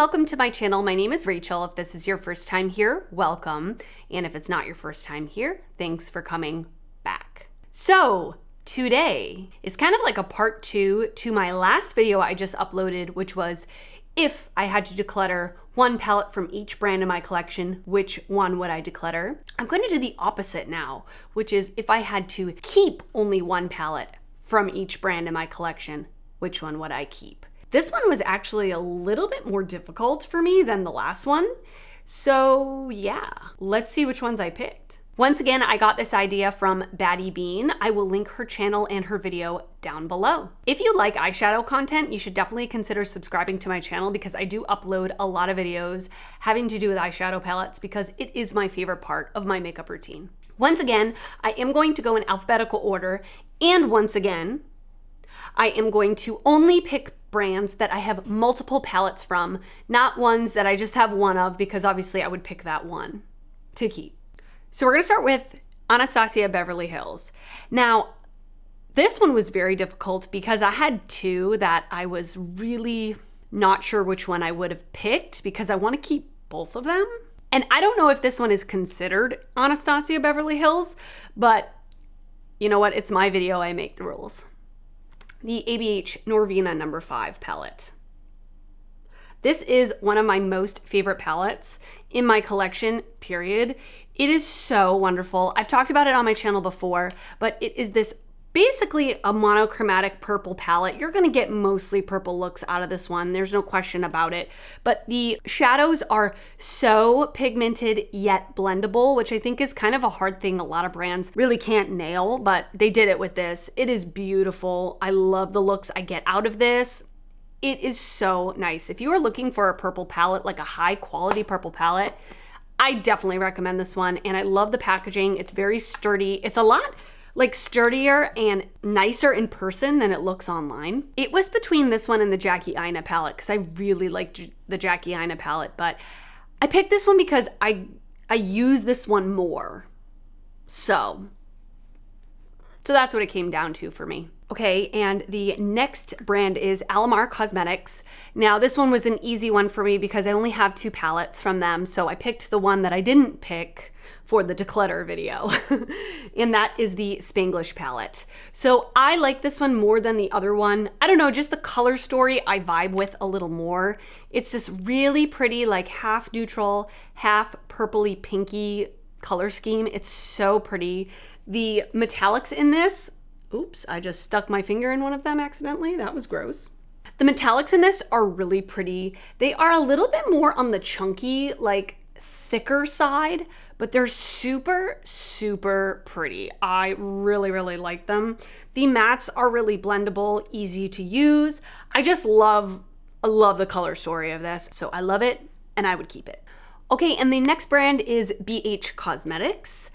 welcome to my channel. My name is Rachel. If this is your first time here, welcome. And if it's not your first time here, thanks for coming back. So today is kind of like a part 2 to my last video I just uploaded, which was if I had to declutter one palette from each brand in my collection, which one would I declutter? I'm going to do the opposite now, which is if I had to keep only one palette from each brand in my collection, which one would I keep? This one was actually a little bit more difficult for me than the last one. So yeah, let's see which ones I picked. Once again, I got this idea from Baddie Bean. I will link her channel and her video down below. If you like eyeshadow content, you should definitely consider subscribing to my channel because I do upload a lot of videos having to do with eyeshadow palettes because it is my favorite part of my makeup routine. Once again, I am going to go in alphabetical order, and once again, I am going to only pick brands that I have multiple palettes from, not ones that I just have one of, because obviously I would pick that one to keep. So we're gonna start with Anastasia Beverly Hills. Now, this one was very difficult because I had two that I was really not sure which one I would have picked because I wanna keep both of them. And I don't know if this one is considered Anastasia Beverly Hills, but you know what? It's my video, I make the rules. The ABH Norvina No. 5 palette. This is one of my most favorite palettes in my collection, period. It is so wonderful. I've talked about it on my channel before, but it is this basically a monochromatic purple palette. You're gonna get mostly purple looks out of this one. There's no question about it. But the shadows are so pigmented yet blendable, which I think is kind of a hard thing a lot of brands really can't nail, but they did it with this. It is beautiful. I love the looks I get out of this. It is so nice. If you are looking for a purple palette, like a high quality purple palette, I definitely recommend this one. And I love the packaging. It's very sturdy. It's a lot like sturdier and nicer in person than it looks online. It was between this one and the Jackie Aina palette because I really liked the Jackie Aina palette, but I picked this one because I use this one more. So that's what it came down to for me. Okay, and the next brand is Alamar Cosmetics. Now this one was an easy one for me because I only have two palettes from them, so I picked the one that I didn't pick for the declutter video, and that is the Spanglish palette. So I like this one more than the other one. I don't know, just the color story I vibe with a little more. It's this really pretty, like half neutral, half purpley pinky color scheme. It's so pretty. The metallics in this, oops, I just stuck my finger in one of them accidentally. That was gross. The metallics in this are really pretty. They are a little bit more on the chunky, like thicker side, but they're super, super pretty. I really, really like them. The mattes are really blendable, easy to use. I love the color story of this. So I love it and I would keep it. Okay, and the next brand is BH Cosmetics.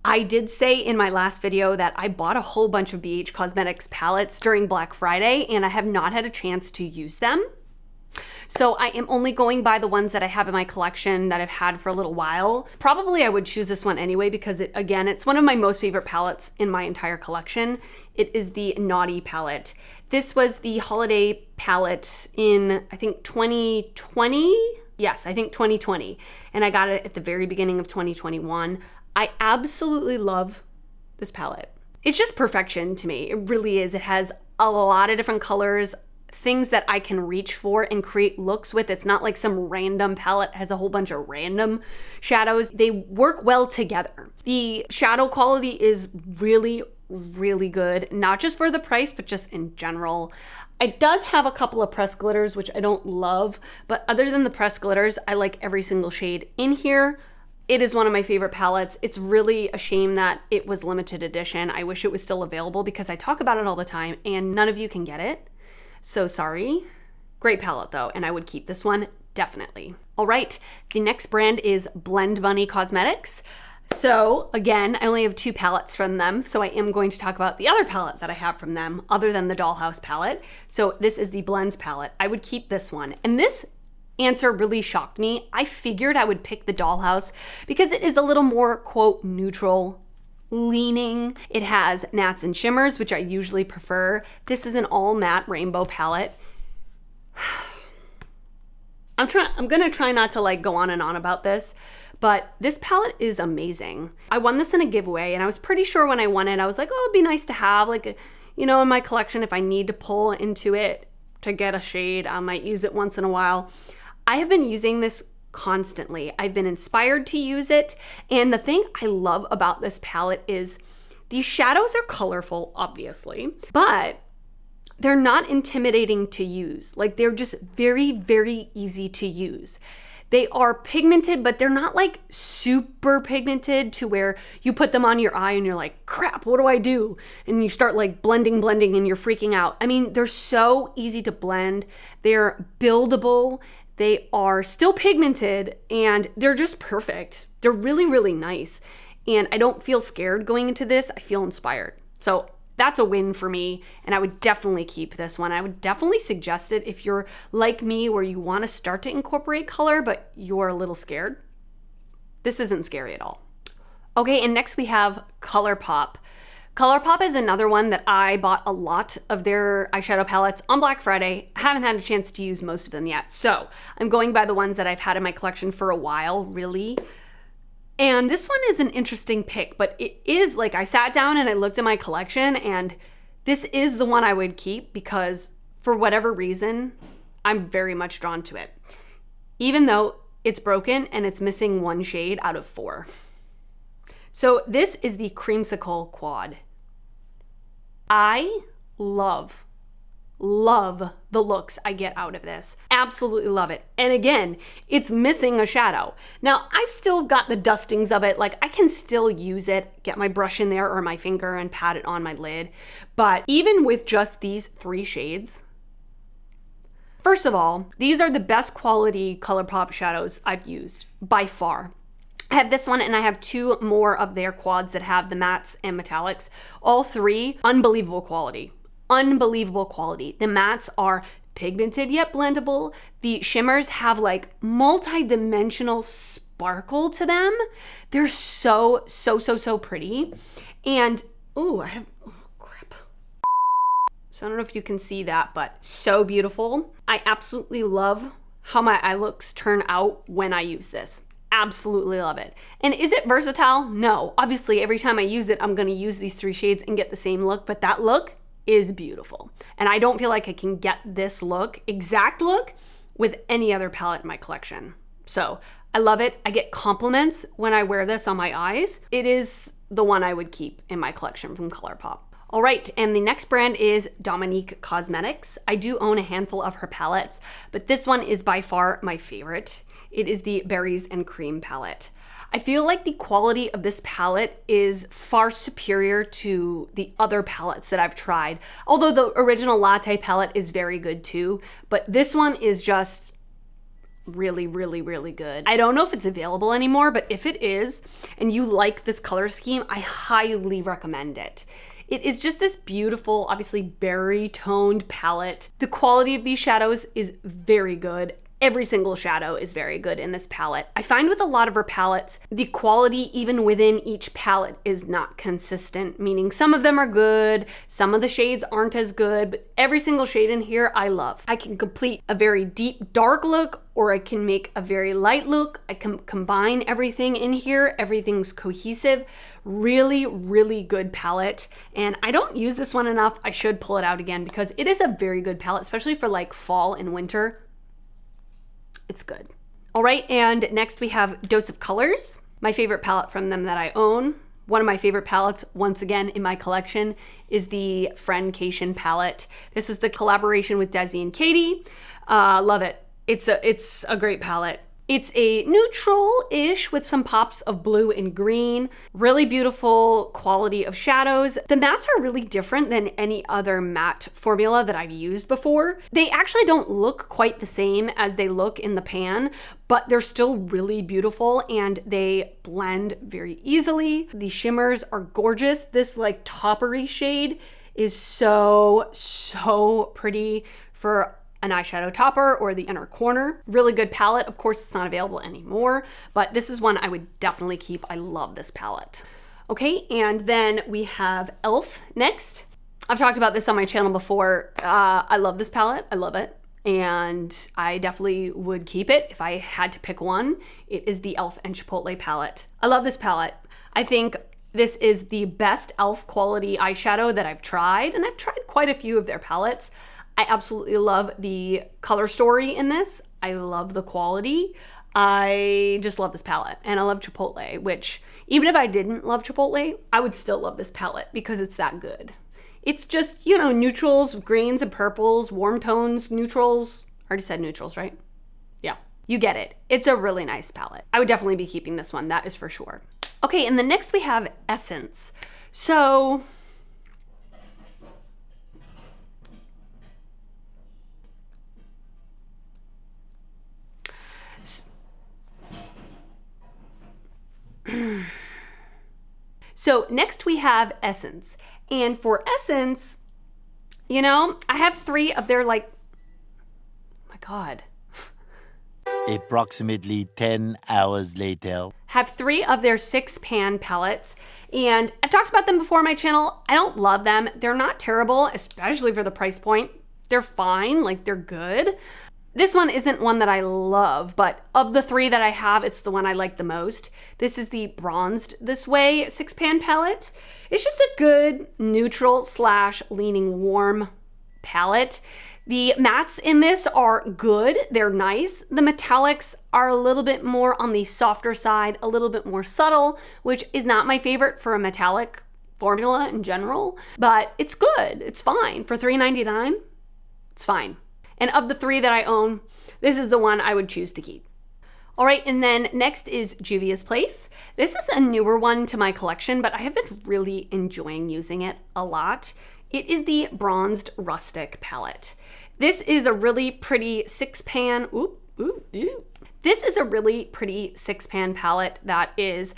I did say in my last video that I bought a whole bunch of BH Cosmetics palettes during Black Friday and I have not had a chance to use them. So I am only going by the ones that I have in my collection that I've had for a little while. Probably I would choose this one anyway because it's one of my most favorite palettes in my entire collection. It is the Naughty palette. This was the holiday palette in, I think 2020? Yes, I think 2020. And I got it at the very beginning of 2021. I absolutely love this palette. It's just perfection to me. It really is. It has a lot of different colors, things that I can reach for and create looks with. It's not like some random palette has a whole bunch of random shadows. They work well together. The shadow quality is really, really good, not just for the price, but just in general. It does have a couple of pressed glitters, which I don't love, but other than the pressed glitters, I like every single shade in here. It is one of my favorite palettes. It's really a shame that it was limited edition. I wish it was still available because I talk about it all the time and none of you can get it. So sorry. Great palette though, and I would keep this one definitely. All right, the next brand is Blend Bunny Cosmetics. So again, I only have two palettes from them, so I am going to talk about the other palette that I have from them other than the Dollhouse palette. So this is the Blends palette. I would keep this one. And this answer really shocked me. I figured I would pick the Dollhouse because it is a little more, quote, neutral leaning. It has mattes and shimmers, which I usually prefer. This is an all matte rainbow palette. I'm gonna try not to like go on and on about this, but this palette is amazing. I won this in a giveaway and I was pretty sure when I won it, I was like, oh, it'd be nice to have like, you know, in my collection, if I need to pull into it to get a shade, I might use it once in a while. I have been using this constantly. I've been inspired to use it. And the thing I love about this palette is these shadows are colorful, obviously, but they're not intimidating to use. Like they're just very, very easy to use. They are pigmented, but they're not like super pigmented to where you put them on your eye and you're like, crap, what do I do? And you start like blending and you're freaking out. I mean, they're so easy to blend. They're buildable. They are still pigmented and they're just perfect. They're really, really nice. And I don't feel scared going into this. I feel inspired. So that's a win for me, and I would definitely keep this one. I would definitely suggest it if you're like me where you want to start to incorporate color, but you're a little scared. This isn't scary at all. Okay, and next we have Colourpop. Colourpop is another one that I bought a lot of their eyeshadow palettes on Black Friday. I haven't had a chance to use most of them yet, so I'm going by the ones that I've had in my collection for a while, really. And this one is an interesting pick, but it is like I sat down and I looked at my collection and this is the one I would keep because for whatever reason, I'm very much drawn to it. Even though it's broken and it's missing one shade out of 4. So this is the Creamsicle Quad. I love the looks I get out of this. Absolutely love it. And again, it's missing a shadow. Now, I've still got the dustings of it. Like I can still use it, get my brush in there or my finger and pat it on my lid. But even with just these 3 shades, first of all, these are the best quality Colourpop shadows I've used by far. I have this one and I have 2 more of their quads that have the mattes and metallics. All 3, unbelievable quality. Unbelievable quality. The mattes are pigmented yet blendable. The shimmers have like multi-dimensional sparkle to them. They're so pretty. And, oh crap. So I don't know if you can see that, but so beautiful. I absolutely love how my eye looks turn out when I use this. Absolutely love it. And is it versatile? No. Obviously, every time I use it, I'm gonna use these 3 shades and get the same look, but that look is beautiful. And I don't feel like I can get this look, exact look, with any other palette in my collection. So I love it. I get compliments when I wear this on my eyes. It is the one I would keep in my collection from Colourpop. All right, and the next brand is Dominique Cosmetics. I do own a handful of her palettes, but this one is by far my favorite. It is the Berries and Cream palette. I feel like the quality of this palette is far superior to the other palettes that I've tried. Although the original Latte palette is very good too, but this one is just really good. I don't know if it's available anymore, but if it is, and you like this color scheme, I highly recommend it. It is just this beautiful, obviously berry toned palette. The quality of these shadows is very good. Every single shadow is very good in this palette. I find with a lot of her palettes, the quality even within each palette is not consistent, meaning some of them are good, some of the shades aren't as good, but every single shade in here I love. I can complete a very deep dark look, or I can make a very light look. I can combine everything in here. Everything's cohesive. Really good palette. And I don't use this one enough. I should pull it out again because it is a very good palette, especially for like fall and winter. It's good. All right, and next we have Dose of Colors, my favorite palette from them that I own. One of my favorite palettes, once again, in my collection is the Friendcation palette. This was the collaboration with Desi and Katie. Love it. It's a great palette. It's a neutral-ish with some pops of blue and green. Really beautiful quality of shadows. The mattes are really different than any other matte formula that I've used before. They actually don't look quite the same as they look in the pan, but they're still really beautiful and they blend very easily. The shimmers are gorgeous. This like toppery shade is so pretty for an eyeshadow topper or the inner corner. Really good palette. Of course, it's not available anymore, but this is one I would definitely keep. I love this palette. Okay, and then we have e.l.f. next. I've talked about this on my channel before. I love this palette. I love it. and I definitely would keep it if I had to pick one. It is the e.l.f. and Chipotle palette. I love this palette. I think this is the best e.l.f. quality eyeshadow that I've tried, and I've tried quite a few of their palettes. I absolutely love the color story in this. I love the quality. I just love this palette, and I love Chipotle, which even if I didn't love Chipotle, I would still love this palette because it's that good. It's just, you know, neutrals, greens and purples, warm tones, neutrals. I already said neutrals, right? Yeah, you get it. It's a really nice palette. I would definitely be keeping this one, that is for sure. Okay, and the next we have Essence. So, next we have Essence. And for Essence, you know, I have 3 of their, like, oh my God. Approximately 10 hours later. Have 3 of their 6-pan palettes. And I've talked about them before on my channel. I don't love them. They're not terrible, especially for the price point. They're fine, like they're good. This one isn't one that I love, but of the 3 that I have, it's the one I like the most. This is the Bronzed This Way 6-pan palette. It's just a good neutral / leaning warm palette. The mattes in this are good, they're nice. The metallics are a little bit more on the softer side, a little bit more subtle, which is not my favorite for a metallic formula in general, but it's good, it's fine. For $3.99, it's fine. And of the 3 that I own, this is the one I would choose to keep. All right, and then next is Jules Place. This is a newer one to my collection, but I have been really enjoying using it a lot. It is the Bronzed Rustic palette. This is a really pretty 6-pan, This is a really pretty 6-pan palette that is,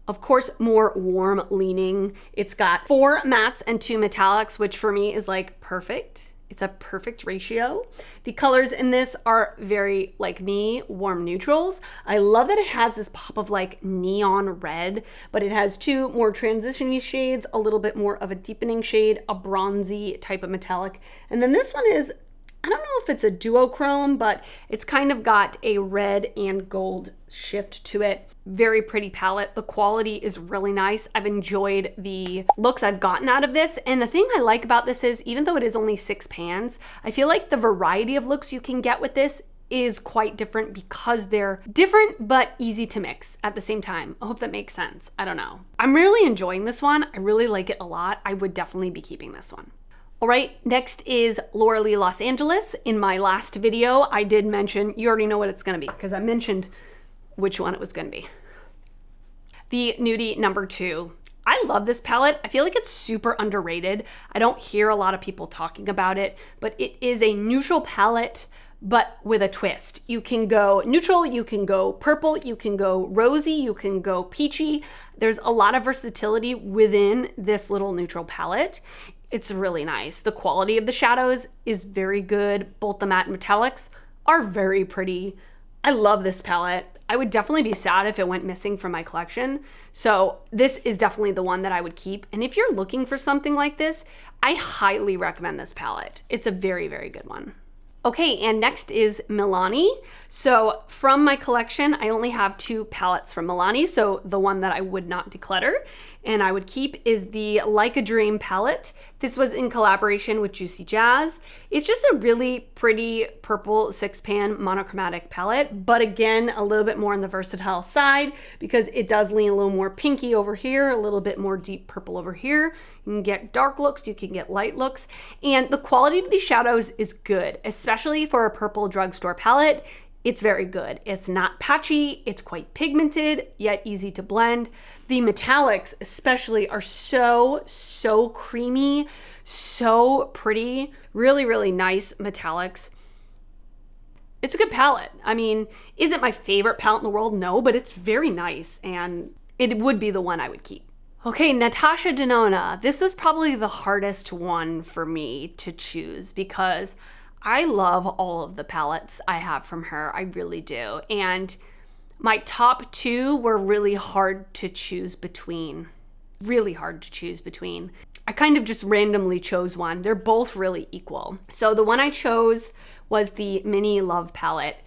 of course, more warm leaning. It's got 4 mattes and 2 metallics, which for me is like perfect. It's a perfect ratio. The colors in this are very, like me, warm neutrals. I love that it has this pop of like neon red, but it has 2 more transition-y shades, a little bit more of a deepening shade, a bronzy type of metallic. And then this one is, I don't know if it's a duochrome, but it's kind of got a red and gold shift to it. Very pretty palette. The quality is really nice. I've enjoyed the looks I've gotten out of this. And the thing I like about this is, even though it is only 6 pans, I feel like the variety of looks you can get with this is quite different because they're different but easy to mix at the same time. I hope that makes sense. I don't know. I'm really enjoying this one. I really like it a lot. I would definitely be keeping this one. All right, next is Laura Lee Los Angeles. In my last video, I did mention, you already know what it's gonna be because I mentioned which one it was gonna be. The Nude number 2. I love this palette. I feel like it's super underrated. I don't hear a lot of people talking about it, but it is a neutral palette, but with a twist. You can go neutral, you can go purple, you can go rosy, you can go peachy. There's a lot of versatility within this little neutral palette. It's really nice. The quality of the shadows is very good. Both the matte and metallics are very pretty. I love this palette. I would definitely be sad if it went missing from my collection. So this is definitely the one that I would keep. And if you're looking for something like this, I highly recommend this palette. It's a very, very good one. Okay, and next is Milani. So from my collection, I only have 2 palettes from Milani. So the one that I would not declutter and I would keep is the Like a Dream palette. This was in collaboration with Juicy Jazz. It's just a really pretty purple 6-pan monochromatic palette, but again, a little bit more on the versatile side because it does lean a little more pinky over here, a little bit more deep purple over here. You can get dark looks, you can get light looks, and the quality of these shadows is good, especially for a purple drugstore palette. It's very good. It's not patchy, it's quite pigmented, yet easy to blend. The metallics especially are so creamy, so pretty. Really, really nice metallics. It's a good palette. I mean, is it my favorite palette in the world? No, but it's very nice and it would be the one I would keep. Okay, Natasha Denona. This was probably the hardest one for me to choose because I love all of the palettes I have from her. I really do. And my top 2 were really hard to choose between. Really hard to choose between. I kind of just randomly chose one. They're both really equal. So the one I chose was the Mini Love palette.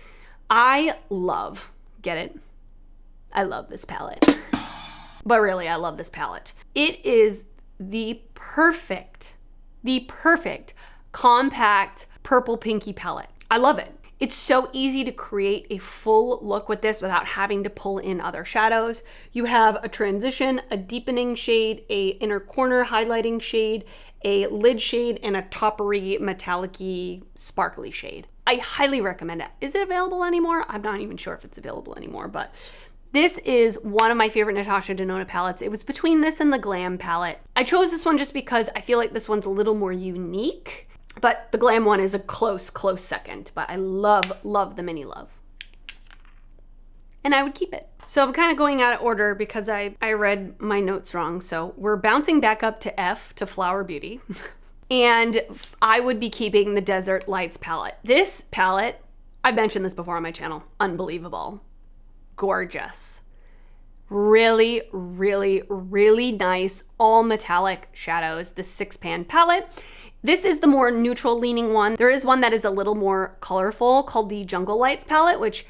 I love this palette. But really, I love this palette. It is the perfect compact purple pinky palette. I love it. It's so easy to create a full look with this without having to pull in other shadows. You have a transition, a deepening shade, a inner corner highlighting shade, a lid shade, and a toppery metallic-y sparkly shade. I highly recommend it. Is it available anymore? I'm not even sure if it's available anymore, but this is one of my favorite Natasha Denona palettes. It was between this and the Glam palette. I chose this one just because I feel like this one's a little more unique, but the Glam one is a close second. But I love the Mini Love. And I would keep it. So I'm kind of going out of order because I read my notes wrong. So we're bouncing back up to F, to Flower Beauty. And I would be keeping the Desert Lights palette. This palette, I've mentioned this before on my channel, unbelievable. Gorgeous. Really nice, all metallic shadows, the 6-pan palette. This is the more neutral leaning one. There is one that is a little more colorful called the Jungle Lights palette, which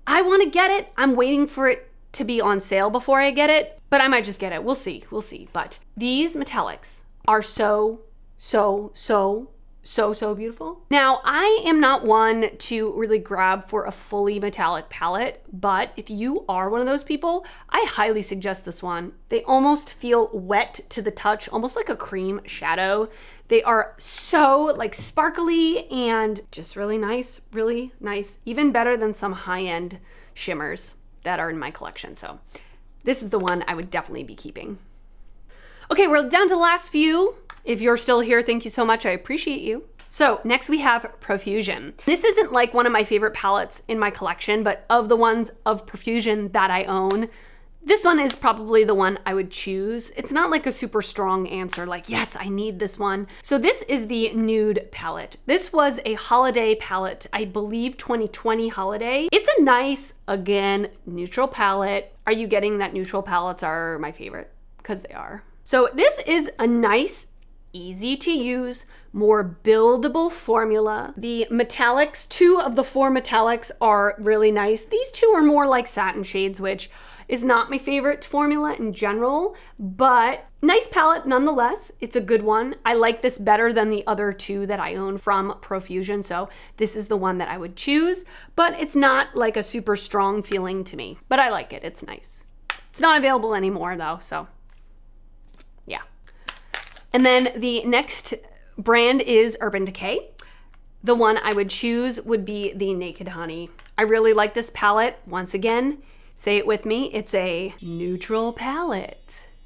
I want to get it. I'm waiting for it to be on sale before I get it, but I might just get it. We'll see. But these metallics are so beautiful. Now, I am not one to really grab for a fully metallic palette, but if you are one of those people, I highly suggest this one. They almost feel wet to the touch, almost like a cream shadow. They are so like sparkly and just really nice, even better than some high-end shimmers that are in my collection. So this is the one I would definitely be keeping. Okay, we're down to the last few. If you're still here, thank you so much. I appreciate you. So next we have Profusion. This isn't like one of my favorite palettes in my collection, but of the ones of Profusion that I own, this one is probably the one I would choose. It's not like a super strong answer, like, yes, I need this one. So this is the Nude palette. This was a holiday palette, I believe 2020 holiday. It's a nice, again, neutral palette. Are you getting that neutral palettes are my favorite? Because they are. So this is a nice, easy to use, more buildable formula. The metallics, 2 of the 4 metallics are really nice. These 2 are more like satin shades, which is not my favorite formula in general, but nice palette nonetheless. It's a good one. I like this better than the other 2 that I own from Profusion, so this is the one that I would choose, but it's not like a super strong feeling to me, but I like it. It's nice. It's not available anymore though, so yeah. And then the next brand is Urban Decay. The one I would choose would be the Naked Honey. I really like this palette. Once again, say it with me, it's a neutral palette.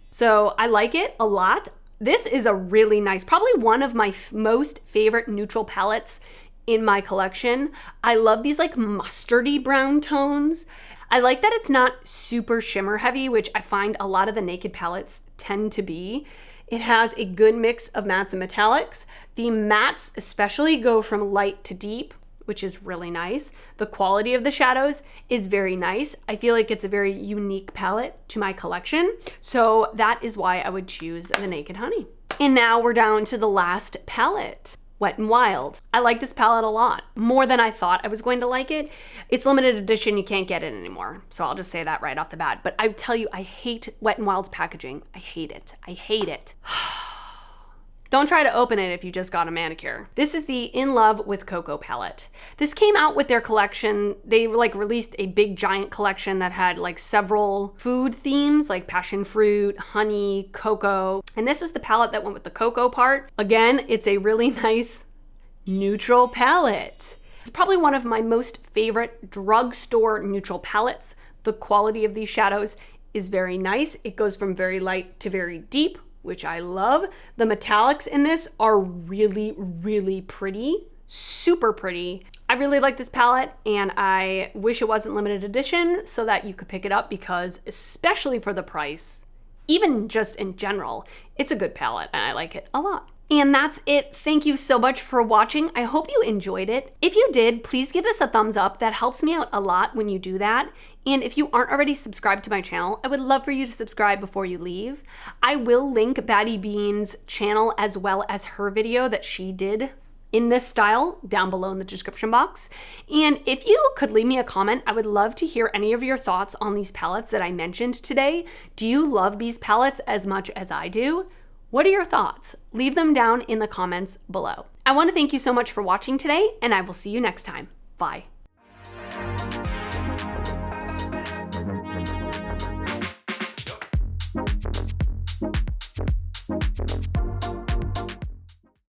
So I like it a lot. This is a really nice, probably one of my most favorite neutral palettes in my collection. I love these like mustardy brown tones. I like that it's not super shimmer heavy, which I find a lot of the Naked palettes tend to be. It has a good mix of mattes and metallics. The mattes especially go from light to deep, which is really nice. The quality of the shadows is very nice. I feel like it's a very unique palette to my collection. So that is why I would choose the Naked Honey. And now we're down to the last palette, Wet n Wild. I like this palette a lot, more than I thought I was going to like it. It's limited edition, you can't get it anymore. So I'll just say that right off the bat. But I tell you, I hate Wet n Wild's packaging. I hate it. Don't try to open it if you just got a manicure. This is the In Love with Cocoa palette. This came out with their collection. They like released a big giant collection that had like several food themes like passion fruit, honey, cocoa. And this was the palette that went with the cocoa part. Again, it's a really nice neutral palette. It's probably one of my most favorite drugstore neutral palettes. The quality of these shadows is very nice. It goes from very light to very deep, which I love. The metallics in this are really pretty, super pretty. I really like this palette and I wish it wasn't limited edition so that you could pick it up because especially for the price, even just in general, it's a good palette and I like it a lot. And that's it. Thank you so much for watching. I hope you enjoyed it. If you did, please give this a thumbs up. That helps me out a lot when you do that. And if you aren't already subscribed to my channel, I would love for you to subscribe before you leave. I will link Baddie Bean's channel as well as her video that she did in this style down below in the description box. And if you could leave me a comment, I would love to hear any of your thoughts on these palettes that I mentioned today. Do you love these palettes as much as I do? What are your thoughts? Leave them down in the comments below. I want to thank you so much for watching today, and I will see you next time. Bye.